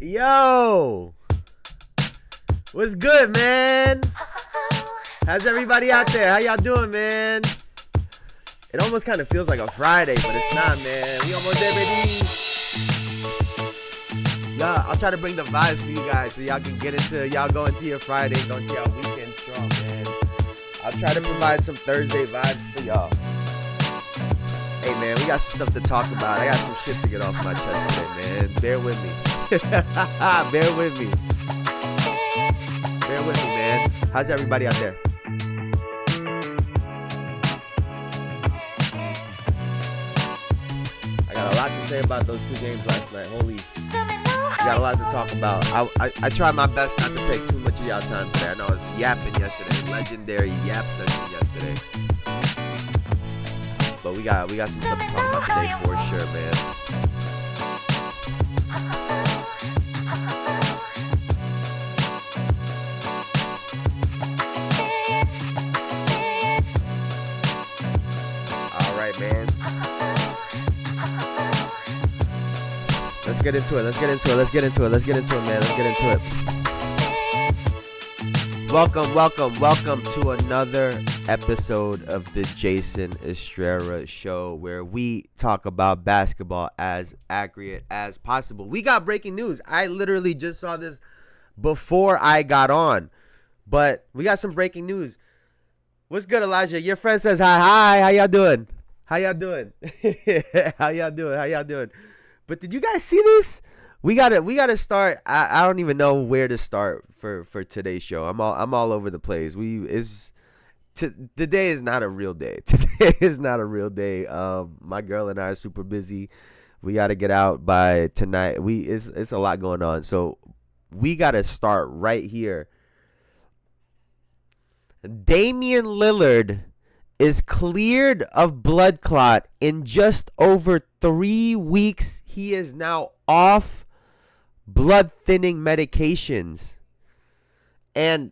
Yo, what's good, man? How's everybody out there? How y'all doing, man? It almost kind of feels like a Friday, but it's not, man. We almost there, baby. Yeah, I'll try to bring the vibes for you guys so y'all can y'all go into your Friday, go into your weekend strong, man. I'll try to provide some Thursday vibes for y'all. Hey, man, we got some stuff to talk about. I got some shit to get off my chest today, man. Bear with me. Bear with me. Bear with me, man. How's everybody out there? I got a lot to say about those two games last night. Holy. We got a lot to talk about. I tried my best not to take too much of y'all time today. I know I was yapping yesterday. Legendary yap session yesterday. But we got some stuff to talk about today for sure, man. All right, man. Let's get into it, man. Welcome to another episode of the Jayson Estrera Show, where we talk about basketball as accurate as possible. We got breaking news. I literally just saw this before I got on, but we got some breaking news. What's good, Elijah? Your friend says hi. How y'all doing? How y'all doing? But did you guys see this? We gotta start. I don't even know where to start for today's show. I'm all over the place. Today is not a real day. Today is not a real day. My girl and I are super busy. We gotta get out by tonight. It's a lot going on. So we gotta start right here. Damian Lillard is cleared of blood clot in just over 3 weeks. He is now off blood thinning medications, and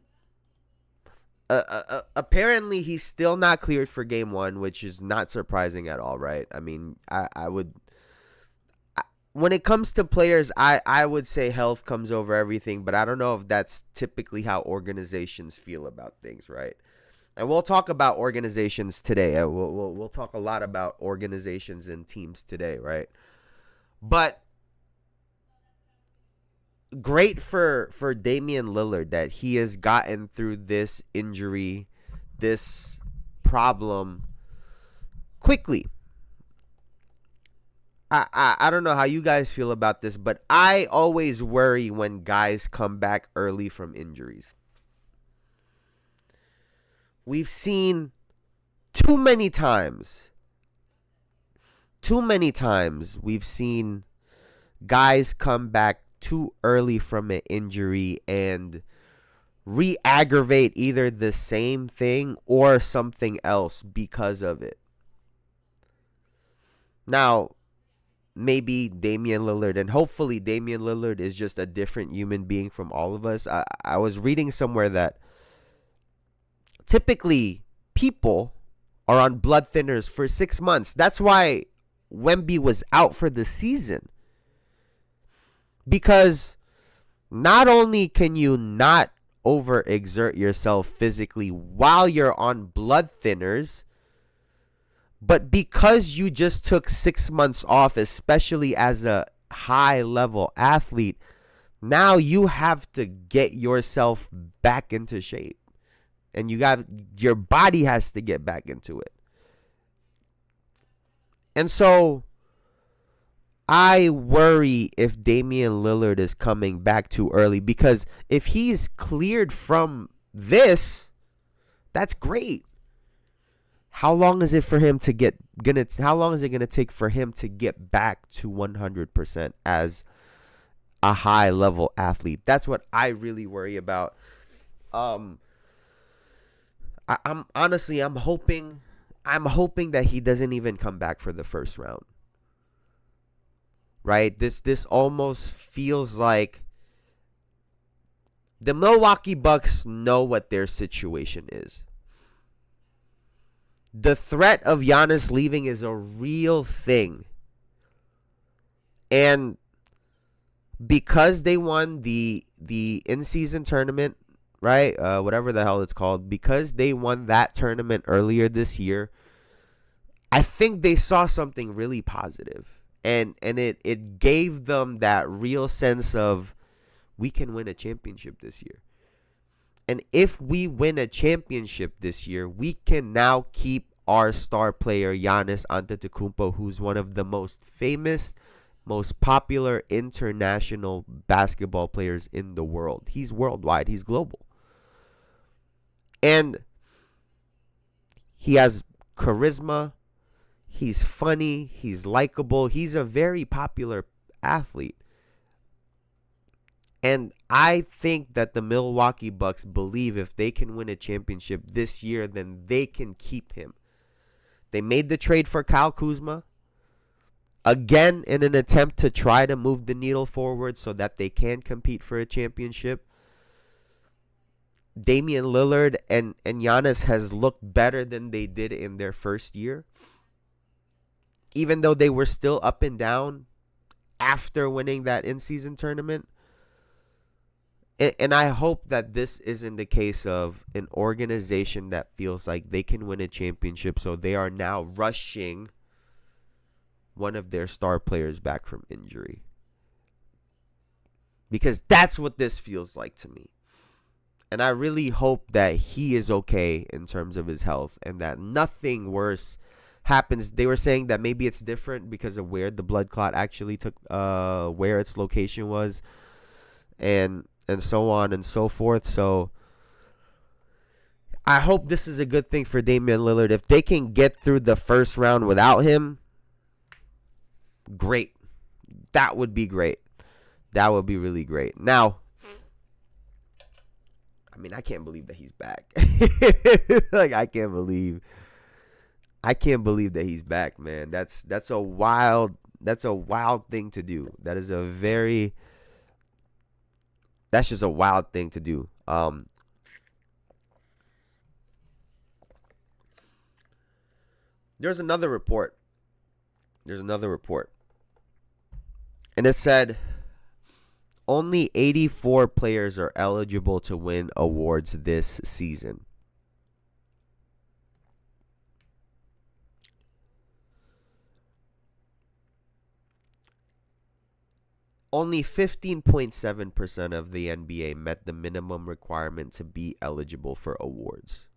apparently he's still not cleared for game one, which is not surprising at all, right? I mean, when it comes to players, I would say health comes over everything, but I don't know if that's typically how organizations feel about things, right? And we'll talk about organizations today. We'll talk a lot about organizations and teams today, right? But great for Damian Lillard that he has gotten through this injury, this problem quickly. I don't know how you guys feel about this, but I always worry when guys come back early from injuries. We've seen too many times we've seen guys come back too early from an injury and re-aggravate either the same thing or something else because of it. Now, maybe Damian Lillard, and hopefully Damian Lillard is just a different human being from all of us. I was reading somewhere that typically people are on blood thinners for 6 months. That's why Wemby was out for the season. Because not only can you not overexert yourself physically while you're on blood thinners, but because you just took 6 months off, especially as a high-level athlete, now you have to get yourself back into shape. And your body has to get back into it. And so I worry if Damian Lillard is coming back too early, because if he's cleared from this, that's great. How long is it for him to how long is it going to take for him to get back to 100% as a high level athlete? That's what I really worry about. I'm hoping that he doesn't even come back for the first round. Right? This almost feels like the Milwaukee Bucks know what their situation is. The threat of Giannis leaving is a real thing. And because they won the in-season tournament, right? Whatever the hell it's called. Because they won that tournament earlier this year, I think they saw something really positive. And it gave them that real sense of, we can win a championship this year. And if we win a championship this year, we can now keep our star player Giannis Antetokounmpo, who's one of the most famous, most popular international basketball players in the world. He's worldwide. He's global. And he has charisma. He's funny. He's likable. He's a very popular athlete. And I think that the Milwaukee Bucks believe if they can win a championship this year, then they can keep him. They made the trade for Kyle Kuzma, again, in an attempt to try to move the needle forward so that they can compete for a championship. Damian Lillard and Giannis has looked better than they did in their first year, even though they were still up and down after winning that in-season tournament. And I hope that this isn't the case of an organization that feels like they can win a championship, so they are now rushing one of their star players back from injury. Because that's what this feels like to me. And I really hope that he is okay in terms of his health and that nothing worse happens. They were saying that maybe it's different because of where the blood clot actually took, where its location was, and so on and so forth. So I hope this is a good thing for Damian Lillard. If they can get through the first round without him, great. That would be great. That would be really great. Now, I mean, I can't believe that he's back. Like, I can't believe that he's back, man. That's a wild thing to do. That's just a wild thing to do. There's another report. And it said only 84 players are eligible to win awards this season. Only 15.7% of the NBA met the minimum requirement to be eligible for awards.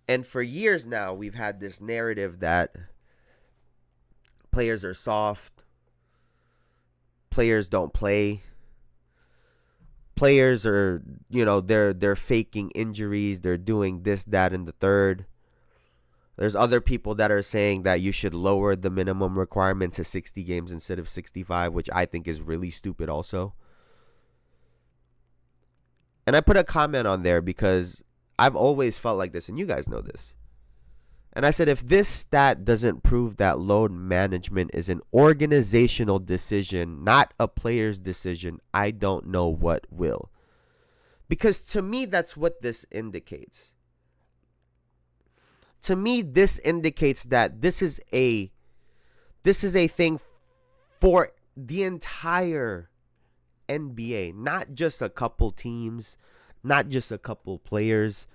And for years now, we've had this narrative that players are soft, players don't play, players are, they're faking injuries, they're doing this, that, and the third. There's other people that are saying that you should lower the minimum requirement to 60 games instead of 65, which I think is really stupid also. And I put a comment on there because I've always felt like this, and you guys know this. And I said, if this stat doesn't prove that load management is an organizational decision, not a player's decision, I don't know what will. Because to me, that's what this indicates. To me, this indicates that this is a thing for the entire NBA, not just a couple teams, not just a couple players.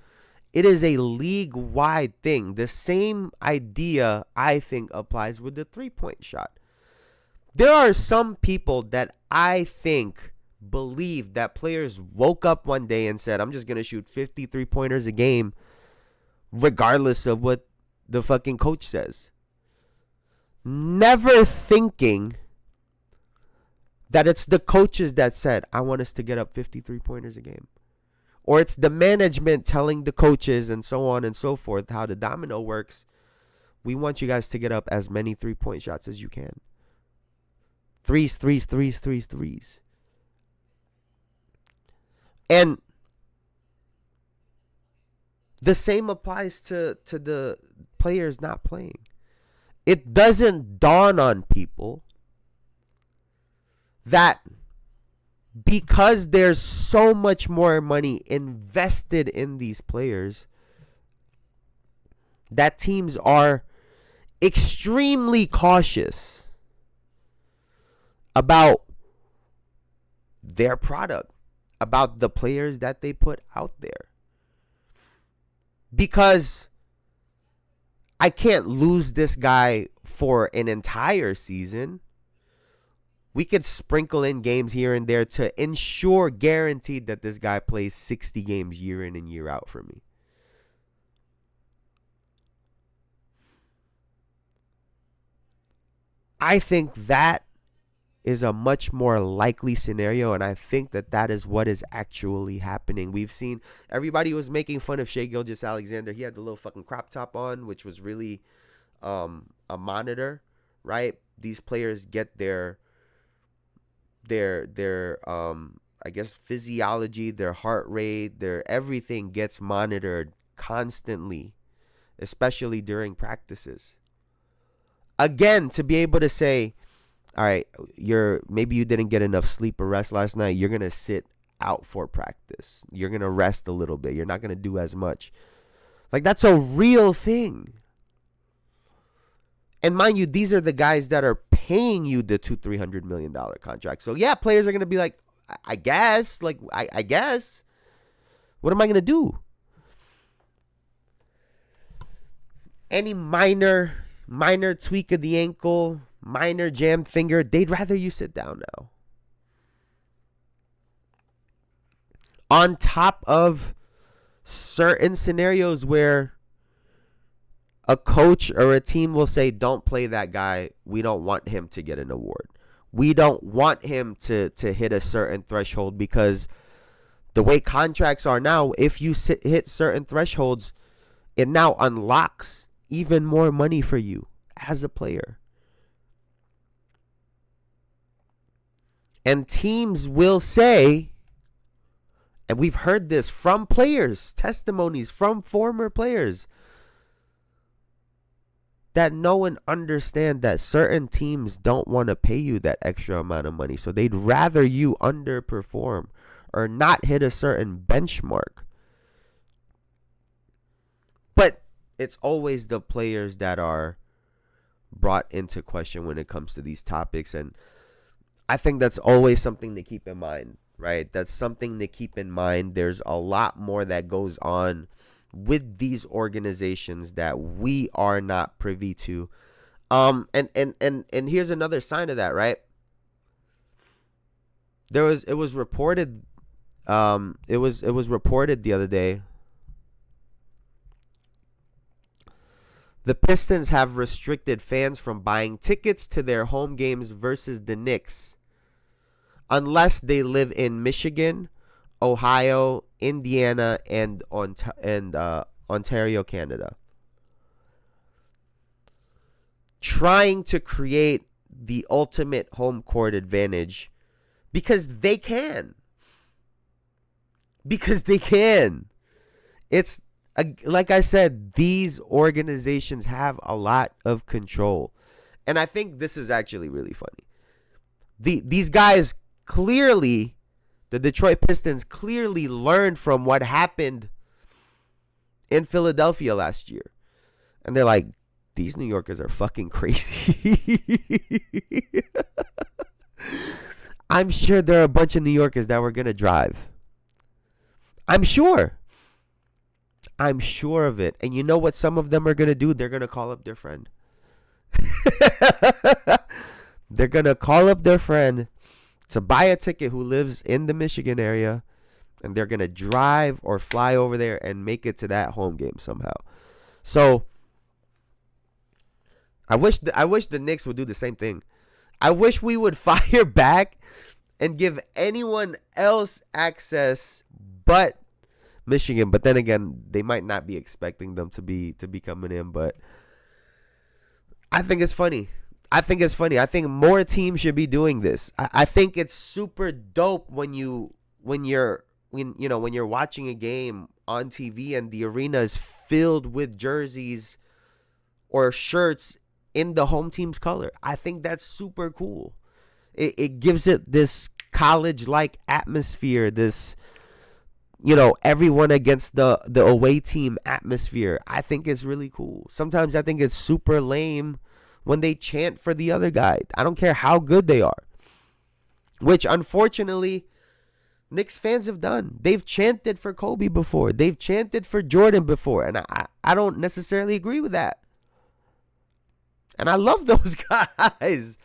It is a league-wide thing. The same idea, I think, applies with the three-point shot. There are some people that I think believe that players woke up one day and said, I'm just going to shoot 50 three-pointers a game, regardless of what the fucking coach says. Never thinking that it's the coaches that said, I want us to get up 50 three-pointers a game. Or it's the management telling the coaches and so on and so forth how the domino works. We want you guys to get up as many three-point shots as you can. Threes. And the same applies to the players not playing. It doesn't dawn on people that because there's so much more money invested in these players, that teams are extremely cautious about their product, about the players that they put out there. Because I can't lose this guy for an entire season. We could sprinkle in games here and there to ensure guaranteed that this guy plays 60 games year in and year out for me. I think that is a much more likely scenario, and I think that that is what is actually happening. We've seen everybody was making fun of Shai Gilgeous-Alexander. He had the little fucking crop top on, which was really a monitor, right? These players get their I guess physiology, their heart rate, their everything gets monitored constantly, especially during practices. Again, to be able to say, all right, maybe you didn't get enough sleep or rest last night. You're going to sit out for practice. You're going to rest a little bit. You're not going to do as much. Like, that's a real thing. And mind you, these are the guys that are paying you the $200-300 million contract. So, yeah, players are going to be like, I guess. Like, I guess. What am I going to do? Any minor tweak of the ankle, minor jammed finger, they'd rather you sit down now. On top of certain scenarios where a coach or a team will say, don't play that guy. We don't want him to get an award. We don't want him to hit a certain threshold, because the way contracts are now, if you hit certain thresholds, it now unlocks even more money for you as a player. And teams will say, and we've heard this from players, testimonies from former players, that no one understands that certain teams don't want to pay you that extra amount of money. So they'd rather you underperform or not hit a certain benchmark. But it's always the players that are brought into question when it comes to these topics. And I think that's always something to keep in mind, right? That's something to keep in mind. There's a lot more that goes on with these organizations that we are not privy to. And here's another sign of that, right? It was reported the other day. The Pistons have restricted fans from buying tickets to their home games versus the Knicks unless they live in Michigan, Ohio, Indiana, and Ontario, Canada. Trying to create the ultimate home court advantage because they can. Because they can. It's like I said, these organizations have a lot of control. And I think this is actually really funny. These guys clearly, the Detroit Pistons clearly learned from what happened in Philadelphia last year. And they're like, these New Yorkers are fucking crazy. I'm sure there are a bunch of New Yorkers that were going to drive. I'm sure of it. And you know what some of them are going to do? They're going to call up their friend. They're going to call up their friend to buy a ticket who lives in the Michigan area. And they're going to drive or fly over there and make it to that home game somehow. So I wish the Knicks would do the same thing. I wish we would fire back and give anyone else access but Michigan. But then again, they might not be expecting them to be coming in. But I think it's funny. I think more teams should be doing this. I think it's super dope when you're watching a game on TV and the arena is filled with jerseys or shirts in the home team's color. I think that's super cool. It gives it this college-like atmosphere, this, everyone against the away team atmosphere. I think it's really cool. Sometimes I think it's super lame when they chant for the other guy. I don't care how good they are. Which, unfortunately, Knicks fans have done. They've chanted for Kobe before. They've chanted for Jordan before. And I don't necessarily agree with that. And I love those guys.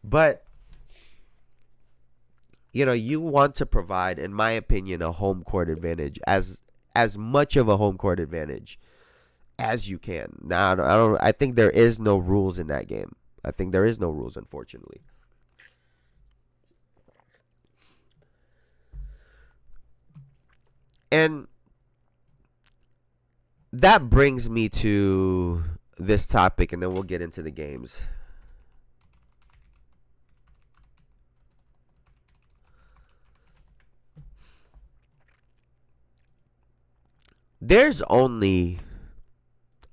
But, you want to provide, in my opinion, a home court advantage, as much of a home court advantage as you can. Now, I think there is no rules in that game. I think there is no rules, unfortunately. And that brings me to this topic, and then we'll get into the games. There's only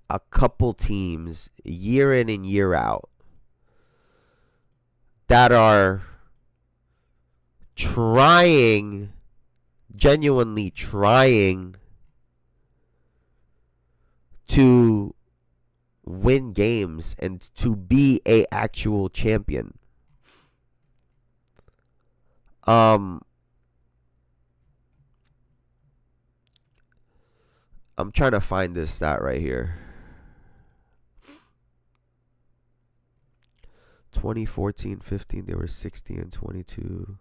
a couple teams year in and year out that are genuinely trying to win games and to be a actual champion. I'm trying to find this stat right here. 2014-15, they were 60-22.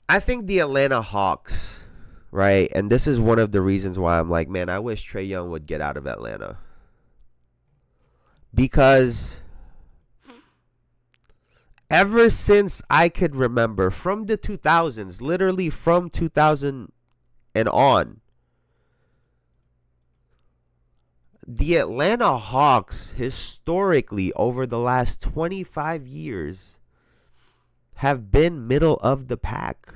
I think the Atlanta Hawks, right? And this is one of the reasons why I'm like, man, I wish Trae Young would get out of Atlanta. Because ever since I could remember, from the 2000s, literally from 2000 and on, the Atlanta Hawks, historically, over the last 25 years, have been middle of the pack.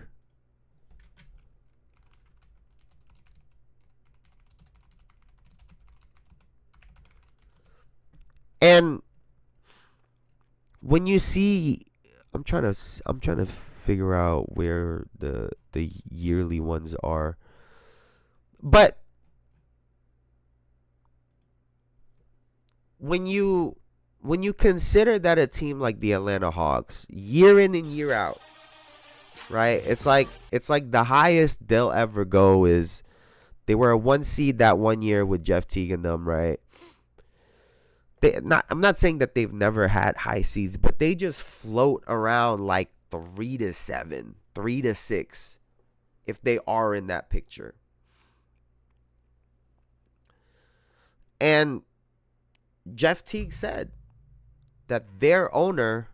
And when you see, I'm trying to figure out where the yearly ones are. But when you consider that a team like the Atlanta Hawks, year in and year out, right? It's like the highest they'll ever go is they were a 1 seed that 1 year with Jeff Teague and them, right? I'm not saying that they've never had high seeds, but they just float around like 3-7, 3-6, if they are in that picture. And Jeff Teague said that their owner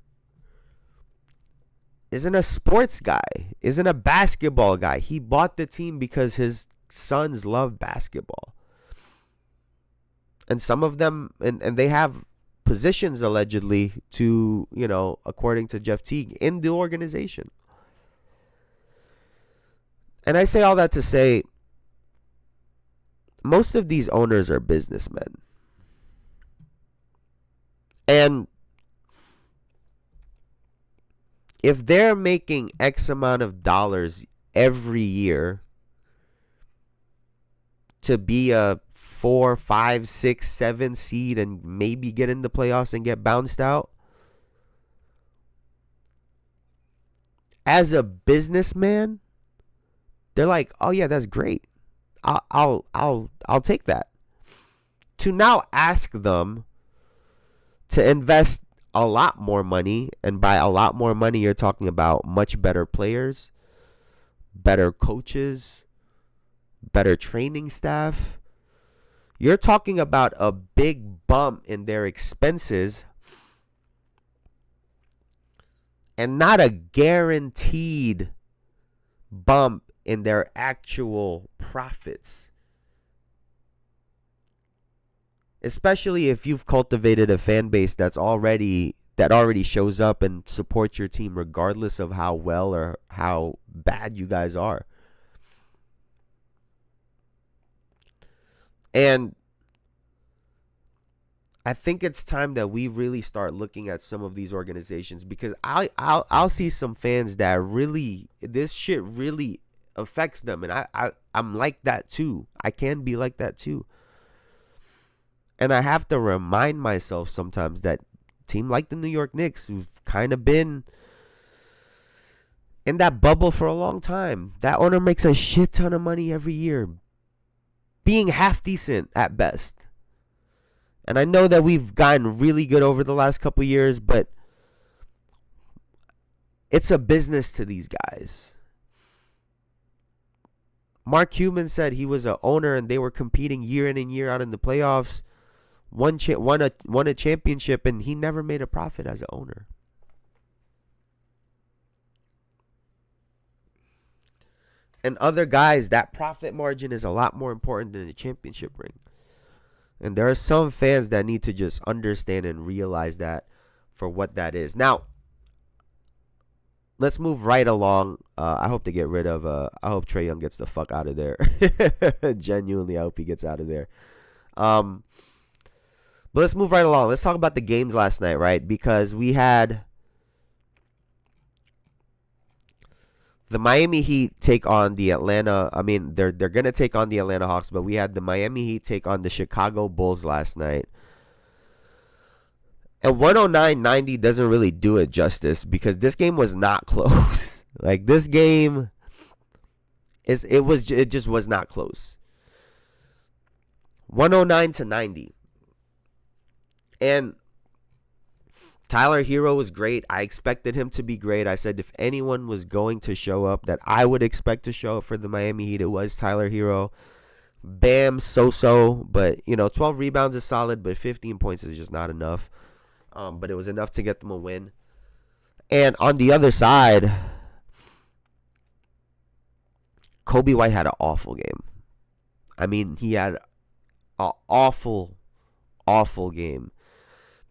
isn't a sports guy, isn't a basketball guy. He bought the team because his sons love basketball. And some of them, and they have positions allegedly to, according to Jeff Teague, in the organization. And I say all that to say, most of these owners are businessmen. And if they're making X amount of dollars every year to be a 4, 5, 6, 7 seed and maybe get in the playoffs and get bounced out, as a businessman, they're like, oh yeah, that's great. I'll take that. To now ask them to invest a lot more money, and by a lot more money, you're talking about much better players, better coaches, better training staff. You're talking about a big bump in their expenses and not a guaranteed bump in their actual profits. Especially if you've cultivated a fan base that already shows up and supports your team regardless of how well or how bad you guys are. And I think it's time that we really start looking at some of these organizations, because I'll see some fans that really, this shit really affects them, and I'm like that too. I can be like that too. And I have to remind myself sometimes that team like the New York Knicks, who've kind of been in that bubble for a long time. That owner makes a shit ton of money every year, being half decent at best. And I know that we've gotten really good over the last couple years, but it's a business to these guys. Mark Cuban said he was an owner and they were competing year in and year out in the playoffs, won a championship, and he never made a profit as an owner. And other guys, that profit margin is a lot more important than the championship ring. And there are some fans that need to just understand and realize that for what that is. Now, let's move right along. I hope to get rid of. I hope Trae Young gets the fuck out of there. Genuinely, I hope he gets out of there. But let's move right along. Let's talk about the games last night, right? Because we had the Miami Heat take on the Atlanta. I mean, they're gonna take on the Atlanta Hawks, but we had the Miami Heat take on the Chicago Bulls last night. And 109-90 doesn't really do it justice because this game was not close. Like, this game it just was not close. 109-90. And Tyler Hero was great. I expected him to be great. I said if anyone was going to show up that I would expect to show up for the Miami Heat, it was Tyler Hero. Bam, so-so. But, 12 rebounds is solid, but 15 points is just not enough. But it was enough to get them a win. And on the other side, Kobe White had an awful game. I mean, he had an awful, awful game.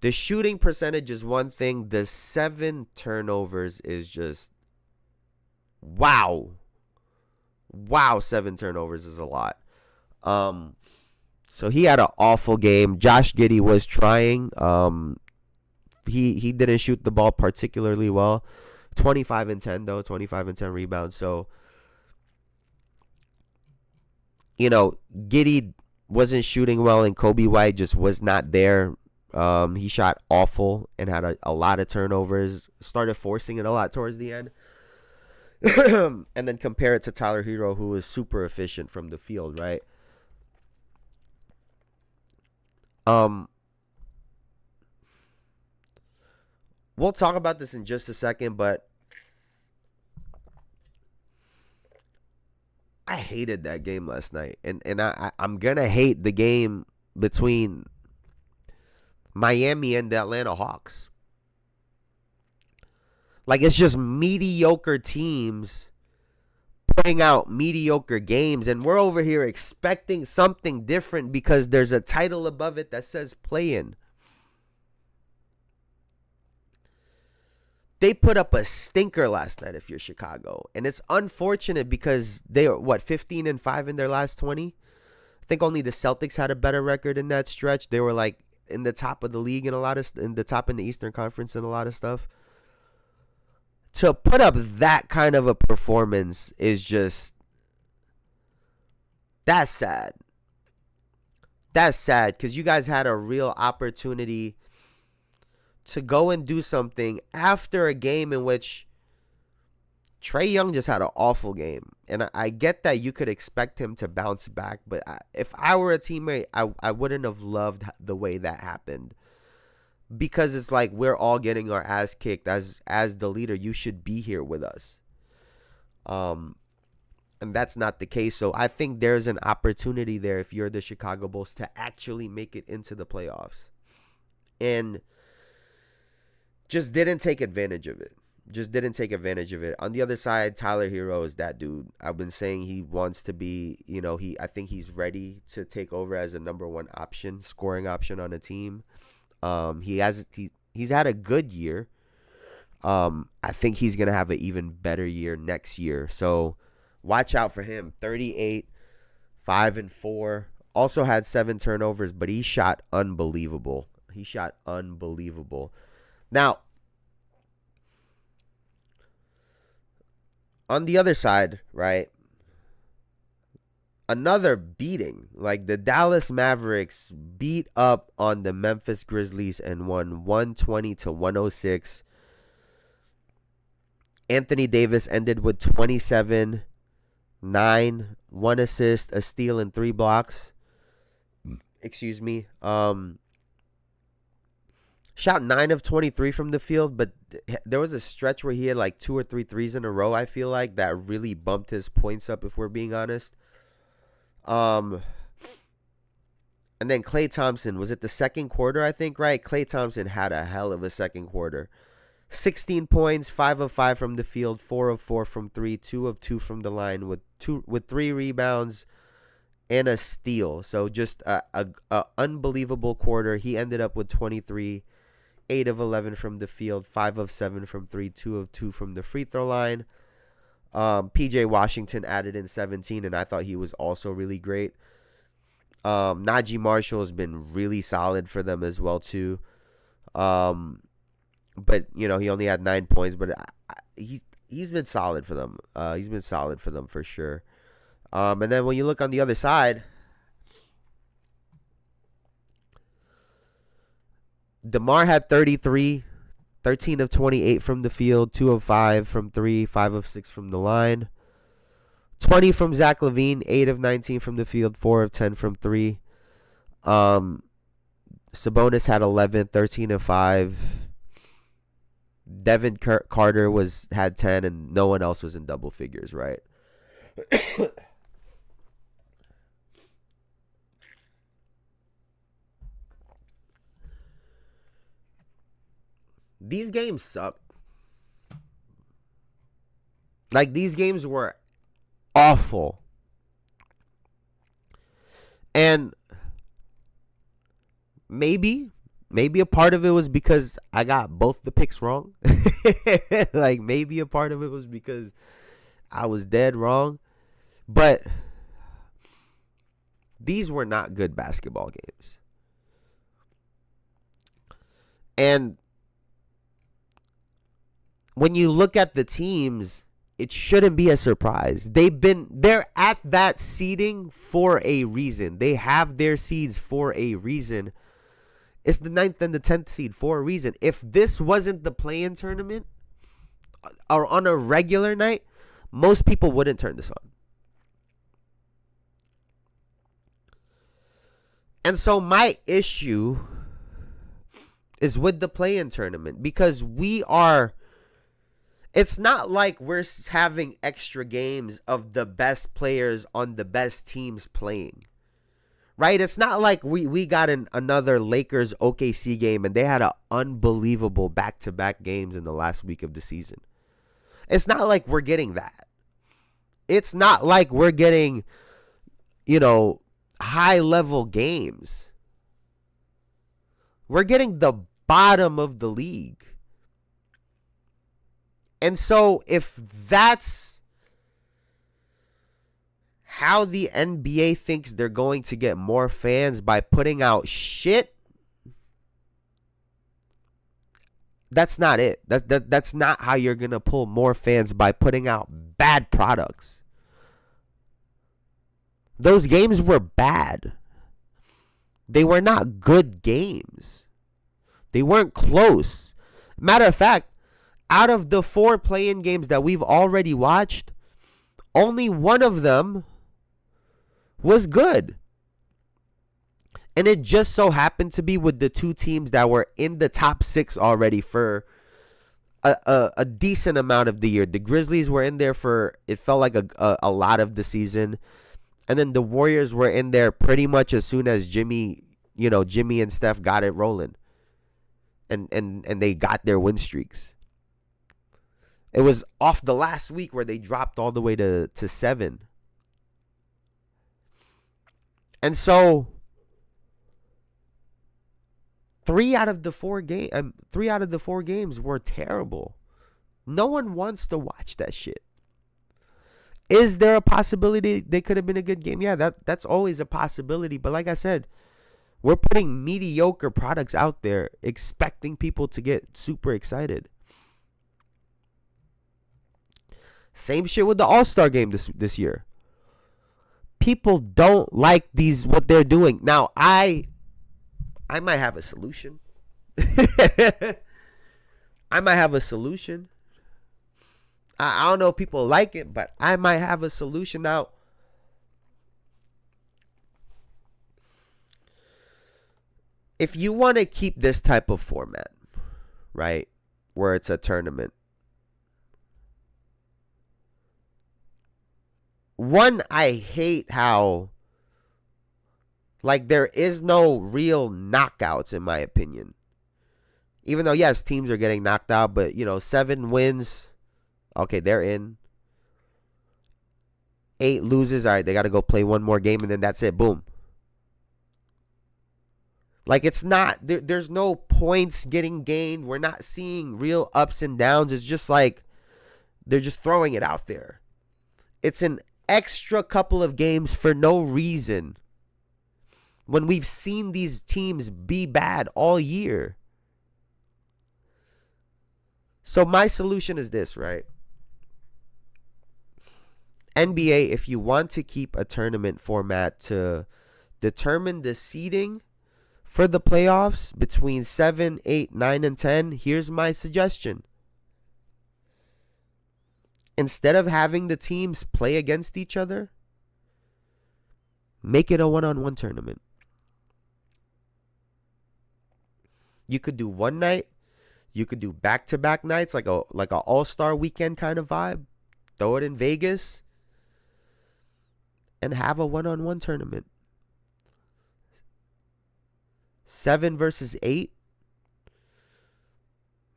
The shooting percentage is one thing. The 7 turnovers is just, wow. Wow, 7 turnovers is a lot. So he had an awful game. Josh Giddey was trying. He didn't shoot the ball particularly well. 25 and 10 though, 25 and 10 rebounds. So, Giddey wasn't shooting well and Kobe White just was not there. He shot awful and had a lot of turnovers. Started forcing it a lot towards the end. And then compare it to Tyler Hero, who was super efficient from the field, right? We'll talk about this in just a second, but I hated that game last night. And I'm going to hate the game between Miami and the Atlanta Hawks. Like, it's just mediocre teams putting out mediocre games, and we're over here expecting something different because there's a title above it that says play-in. They put up a stinker last night if you're Chicago. And it's unfortunate because they are, 15-5 in their last 20? I think only the Celtics had a better record in that stretch. They were like in the top of the league in the top in the Eastern Conference and a lot of stuff. To put up that kind of a performance is just, that's sad. That's sad because you guys had a real opportunity to go and do something after a game in which Trae Young just had an awful game. And I get that you could expect him to bounce back, but if I were a teammate, I wouldn't have loved the way that happened. Because it's like we're all getting our ass kicked. As the leader, you should be here with us. And that's not the case. So I think there's an opportunity there if you're the Chicago Bulls to actually make it into the playoffs. And just didn't take advantage of it. On the other side, Tyler Hero is that dude. I've been saying he wants to be, I think he's ready to take over as a number one option, scoring option on a team. He's had a good year. I think he's going to have an even better year next year. So watch out for him. 38, 5-4. Also had 7 turnovers, but he shot unbelievable. Now, on the other side, right, another beating. Like, the Dallas Mavericks beat up on the Memphis Grizzlies and won 120-106. Anthony Davis ended with 27, 9, 1 assist, a steal, and 3 blocks. Excuse me. Shot 9 of 23 from the field, but there was a stretch where he had like 2 or 3 threes in a row, I feel like, that really bumped his points up, if we're being honest. And then Klay Thompson, was it the second quarter, I think, right? Klay Thompson had a hell of a second quarter. 16 points, 5 of 5 from the field, 4 of 4 from 3, 2 of 2 from the line with 3 rebounds and a steal. So just a unbelievable quarter. He ended up with 23, 8 of 11 from the field, 5 of 7 from 3, 2 of 2 from the free throw line. PJ Washington added in 17, and I thought he was also really great. Najee Marshall has been really solid for them as well too. But he only had 9 points, but he's been solid for them. He's been solid for them for sure. And then when you look on the other side, DeMar had 33, 13 of 28 from the field, 2 of 5 from 3, 5 of 6 from the line. 20 from Zach LaVine, 8 of 19 from the field, 4 of 10 from 3. Sabonis had 11, 13 of 5. Devin Carter had 10, and no one else was in double figures, right? These games suck. Like, these games were awful. And maybe a part of it was because I got both the picks wrong. Like, maybe a part of it was because I was dead wrong. But these were not good basketball games. And when you look at the teams, it shouldn't be a surprise. They're at that seeding for a reason. They have their seeds for a reason. It's the 9th and the 10th seed for a reason. If this wasn't the play-in tournament or on a regular night, most people wouldn't turn this on. And so my issue is with the play-in tournament, because it's not like we're having extra games of the best players on the best teams playing. Right? It's not like we got another Lakers OKC game and they had an unbelievable back-to-back games in the last week of the season. It's not like we're getting that. It's not like we're getting, high-level games. We're getting the bottom of the league. And so if that's how the NBA thinks they're going to get more fans, by putting out shit, that's not it. That's not how you're going to pull more fans, by putting out bad products. Those games were bad. They were not good games. They weren't close. Matter of fact, out of the 4 play-in games that we've already watched, only one of them was good. And it just so happened to be with the 2 teams that were in the top 6 already for a decent amount of the year. The Grizzlies were in there for, it felt like a lot of the season. And then the Warriors were in there pretty much as soon as Jimmy and Steph got it rolling. And they got their win streaks. It was off the last week where they dropped all the way to 7. And so 3 out of the 4 games were terrible. No one wants to watch that shit. Is there a possibility they could have been a good game? Yeah, that's always a possibility. But like I said, we're putting mediocre products out there, expecting people to get super excited. Same shit with the All-Star game this year. people don't like what they're doing. Now, I might have a solution. I might have a solution. I don't know if people like it, but I might have a solution. Now, if you want to keep this type of format, right, where it's a tournament, one, I hate how, like, there is no real knockouts, in my opinion. Even though, yes, teams are getting knocked out, but, 7 wins, okay, they're in. 8 loses, all right, they got to go play one more game, and then that's it, boom. Like, it's not, there's no points getting gained. We're not seeing real ups and downs. It's just like, they're just throwing it out there. It's an extra couple of games for no reason, when we've seen these teams be bad all year. So my solution is this, right? NBA, if you want to keep a tournament format to determine the seeding for the playoffs between 7, 8, 9, and 10, here's my suggestion. Instead of having the teams play against each other, make it a one-on-one tournament. You could do one night. You could do back-to-back nights, like a all-star weekend kind of vibe. Throw it in Vegas and have a one-on-one tournament. 7 versus 8,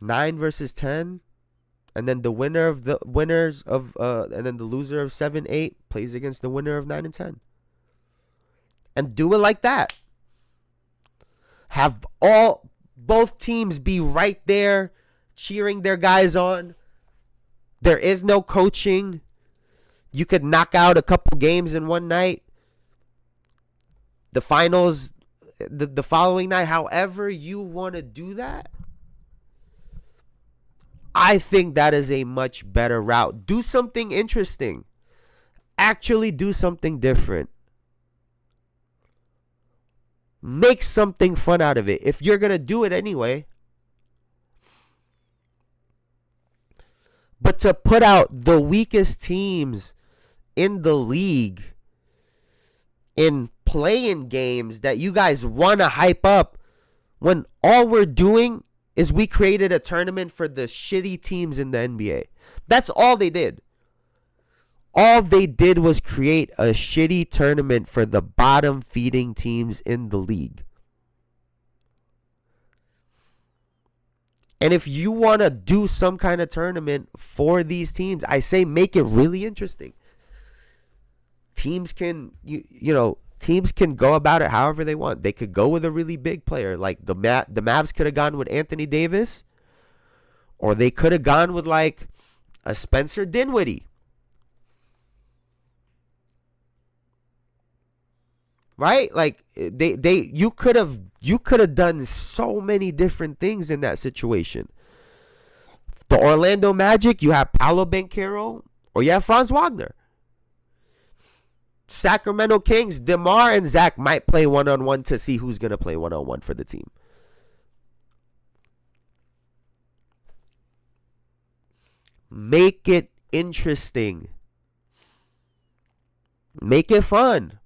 9 versus 10, and then the winner of the and then the loser of 7, 8 plays against the winner of 9 and 10. And do it like that. Have both teams be right there cheering their guys on. There is no coaching. You could knock out a couple games in one night. The finals the following night, however you want to do that. I think that is a much better route. Do something interesting. Actually do something different. Make something fun out of it. If you're going to do it anyway. But to put out the weakest teams in the league in playing games that you guys want to hype up, when all we're doing is we created a tournament for the shitty teams in the NBA. That's all they did. All they did was create a shitty tournament for the bottom feeding teams in the league. And if you want to do some kind of tournament for these teams, I say make it really interesting. Teams can, teams can go about it however they want. They could go with a really big player. Like the Mavs could have gone with Anthony Davis. Or they could have gone with like a Spencer Dinwiddie. Right? Like you could have done so many different things in that situation. The Orlando Magic, you have Paolo Banchero or you have Franz Wagner. Sacramento Kings, DeMar and Zach might play one-on-one to see who's going to play one-on-one for the team. Make it interesting. Make it fun.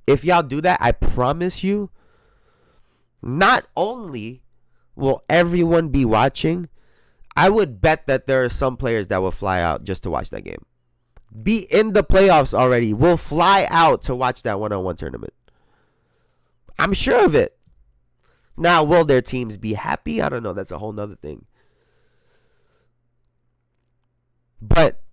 If y'all do that, I promise you, not only will everyone be watching, I would bet that there are some players that will fly out just to watch that game. Be in the playoffs already. Will fly out to watch that one-on-one tournament. I'm sure of it. Now, will their teams be happy? I don't know. That's a whole nother thing. But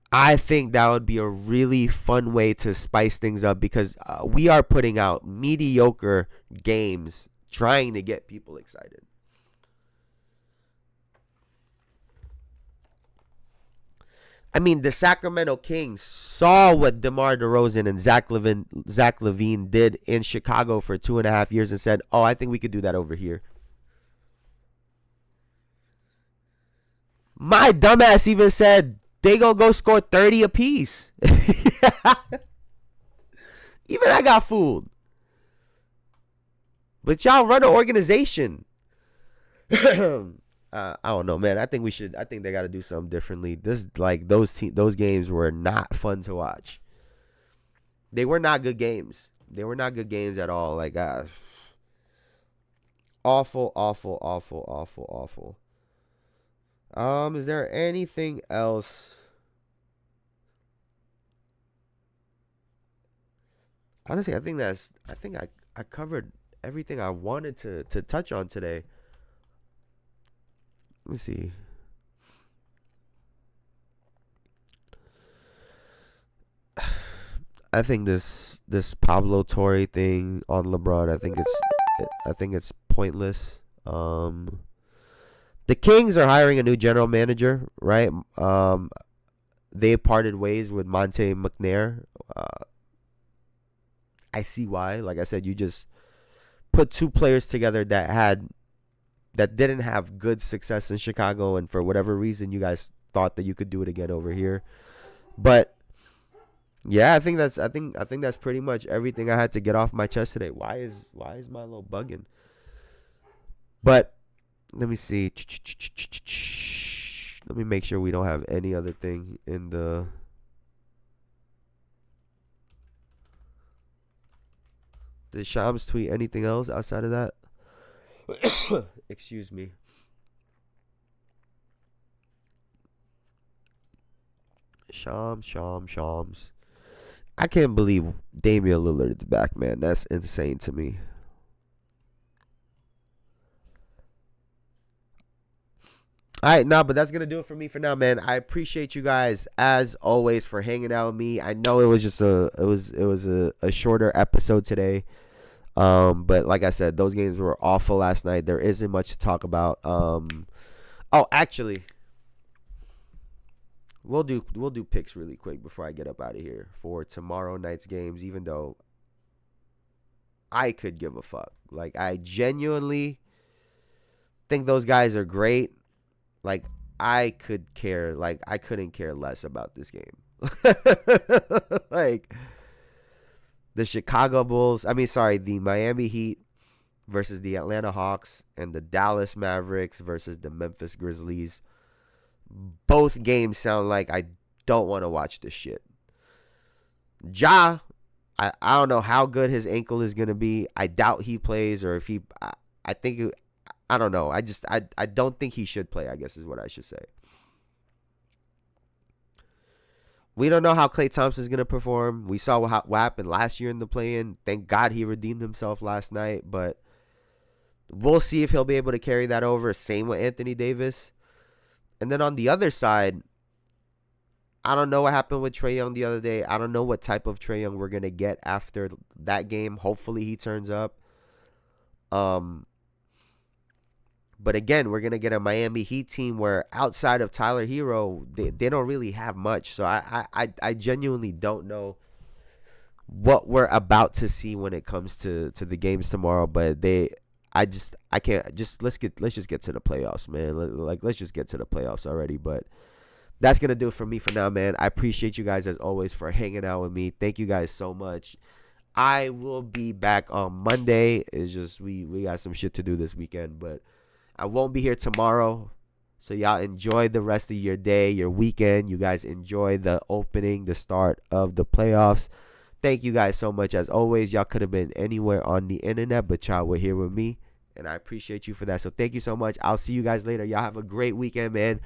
I think that would be a really fun way to spice things up because we are putting out mediocre games trying to get people excited. I mean, the Sacramento Kings saw what DeMar DeRozan and Zach LaVine did in Chicago for 2.5 years and said, oh, I think we could do that over here. My dumbass even said they gonna go score 30 apiece. Even I got fooled. But y'all run an organization. I don't know, man. I think they got to do something differently. Those games were not fun to watch. They were not good games. They were not good games at all. Like, awful, awful, awful, awful, awful. Is there anything else? Honestly, I think I covered everything I wanted to touch on today. Let me see. I think this Pablo Torre thing on LeBron, I think it's pointless. The Kings are hiring a new general manager, right? They parted ways with Monte McNair. I see why. Like I said, you just put two players together that didn't have good success in Chicago, and for whatever reason, you guys thought that you could do it again over here. But yeah, I think that's pretty much everything I had to get off my chest today. Why is my little bugging? But let me see. Let me make sure we don't have any other thing in the. Did Shams tweet anything else outside of that? Excuse me. Shams. I can't believe Damian Lillard is back, man. That's insane to me. All right, but that's gonna do it for me for now, man. I appreciate you guys as always for hanging out with me. I know it was just a shorter episode today, but like I said, those games were awful last night. There isn't much to talk about. Actually, we'll do picks really quick before I get up out of here for tomorrow night's games. Even though I could give a fuck, like I genuinely think those guys are great. Like, I couldn't care less about this game. Like, the Miami Heat versus the Atlanta Hawks and the Dallas Mavericks versus the Memphis Grizzlies. Both games sound like I don't want to watch this shit. Ja, I don't know how good his ankle is going to be. I doubt he plays, or if he, I think I don't know. I don't think he should play, I guess is what I should say. We don't know how Klay Thompson's going to perform. We saw what happened last year in the play-in. Thank God he redeemed himself last night. But we'll see if he'll be able to carry that over. Same with Anthony Davis. And then on the other side, I don't know what happened with Trae Young the other day. I don't know what type of Trae Young we're going to get after that game. Hopefully he turns up. But again, we're going to get a Miami Heat team where outside of Tyler Hero, they don't really have much. So I genuinely don't know what we're about to see when it comes to the games tomorrow. But let's just get to the playoffs, man. Let's just get to the playoffs already. But that's going to do it for me for now, man. I appreciate you guys as always for hanging out with me. Thank you guys so much. I will be back on Monday. It's just we got some shit to do this weekend, but I won't be here tomorrow, so y'all enjoy the rest of your day, your weekend. You guys enjoy the start of the playoffs. Thank you guys so much. As always, y'all could have been anywhere on the internet, but y'all were here with me, and I appreciate you for that. So thank you so much. I'll see you guys later. Y'all have a great weekend, man.